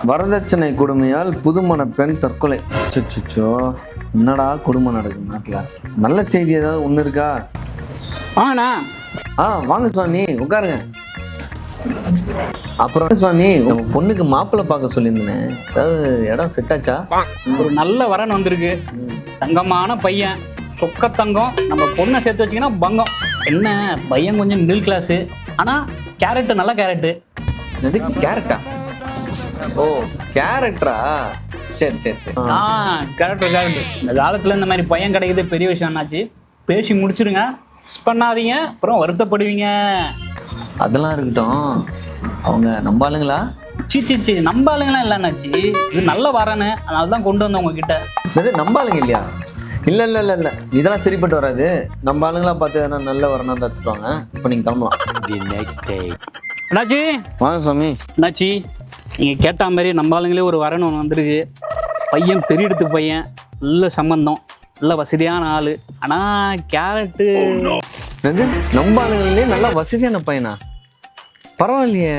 வரதட்சணை கொடுமையால் புதுமண பெண் தற்கொலை. சுச்சோ, என்னடா கொடுமை நடக்குது நாட்டில்? நல்ல செய்தி ஏதாவது ஒன்று இருக்கா? ஆண்ணா. வாங்க சுவாமி, உட்காருங்க. அப்புறம் சுவாமி, உங்க பொண்ணுக்கு மாப்பிள்ளை பார்க்க சொல்லியிருந்தேன், ஏதாவது இடம் செட் ஆச்சா? ஒரு நல்ல வரன் வந்திருக்கு. தங்கமான பையன், சொக்க தங்கம். நம்ம பொண்ணை சேர்த்து வச்சிங்கன்னா பங்கம். என்ன பையன் கொஞ்சம் மிடில் கிளாஸு, ஆனால் கேரட்டு நல்ல கேரட்டு. எது கேரட்டா? ஓ கேரக்டரா, சரி சரி சரி. கேரக்டர். இந்த காலத்தில் இந்த மாதிரி பையன் கிடைக்குது பெரிய விஷயம். என்னாச்சு, பேசி முடிச்சிருங்க, மிஸ் பண்ணாதீங்க, அப்புறம் வருத்தப்படுவீங்க. அதெல்லாம் இருக்கட்டும், அவங்க நம்ம ஆளுங்களா? சீ நம்ம ஆளுங்களாம் இல்லைன்னாச்சு, இது நல்ல வரேன்னு அதனால தான் கொண்டு வந்தேன் உங்ககிட்ட. இது நம்ம ஆளுங்க இல்லையா? இல்லை இல்லை இல்லை இல்லை, இதெல்லாம் சரிப்பட்டு வராது. நம்ம ஆளுங்களா பார்த்து எதனா நல்ல வரணும் தத்துவாங்க. இப்போ நீங்கள் கிளம்பலாம். என்னாச்சு? வாங்க சுவாமி. என்னாச்சு, நீங்கள் கேட்ட மாதிரி நம்ம ஆளுங்களே ஒரு வரணும் ஒன்று வந்துருக்கு. பையன் பெரிய இடத்து பையன், நல்ல சம்பந்தம், நல்ல வசதியான ஆள், ஆனால் கேரட்டு. நம்ம ஆளுங்களே நல்லா வசதியான பையனா? பரவாயில்லையே,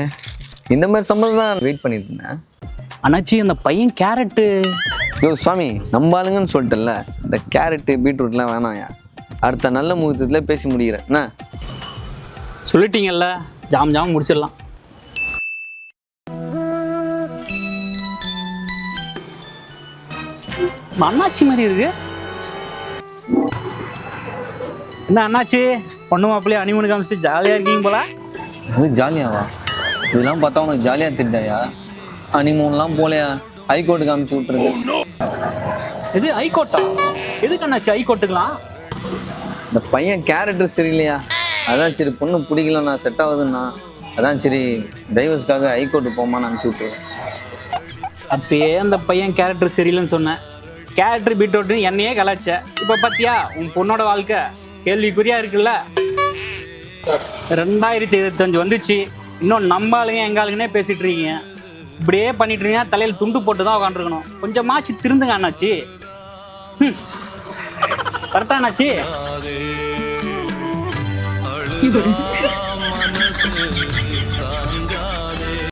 இந்த மாதிரி சம்பந்தம் தான் வெயிட் பண்ணிட்டு இருந்தேன். அண்ணாச்சி, அந்த பையன் கேரட்டு. யோ சுவாமி, நம்ம ஆளுங்கன்னு சொல்லிட்டல, இந்த கேரட்டு பீட்ரூட்லாம் வேணாயா. அடுத்த நல்ல முகூர்த்தத்தில் பேசி முடிக்கிறேன். என்ன சொல்லிட்டீங்கல்ல, ஜாம் முடிச்சிடலாம். அண்ணாச்சி மாதிரி இருக்கு. என்ன அண்ணாச்சி, பொண்ணு மாப்பிள்ளையே அனிமனு காமிச்சு ஜாலியாக இருக்கீங்க போல? அது ஜாலியாவா? இதெல்லாம் பார்த்தா உனக்கு ஜாலியாக திட்டாயா? அனிமூன்லாம் போலையா, ஹைகோர்ட்டுக்கு காமிச்சு விட்டுருக்கு. இது ஹைகோர்ட்டா? எதுக்கு அண்ணாச்சி ஹைகோர்ட்டுக்கலாம்? இந்த பையன் கேரக்டர் சரியில்லையா, அதான் சரி பொண்ணு பிடிக்கலண்ணா, செட் ஆகுதுண்ணா, அதான் சரி டைவர்ஸ்க்காக ஹைகோர்ட்டு போமான்னு அனுப்பிச்சி விட்டுருவேன். அப்பயே அந்த பையன் கேரக்டர் சரியில்லைன்னு சொன்னேன். கேரக்டர் பீட்ரூட் என்னையே கலாச்ச. இப்போ பார்த்தியா உன் பொண்ணோட வாழ்க்கை கேள்விக்குறியா இருக்குல்ல. 2025 வந்துச்சு, இன்னும் நம்ம ஆளுங்க எங்க ஆளுங்கன்னே பேசிட்டு இருக்கீங்க. இப்படியே பண்ணிட்டு இருக்கீங்க, தலையில் துண்டு போட்டு தான் உட்காந்துருக்கணும். கொஞ்சமாச்சு திருந்துங்க அண்ணாச்சி. கரெக்டா அண்ணாச்சி?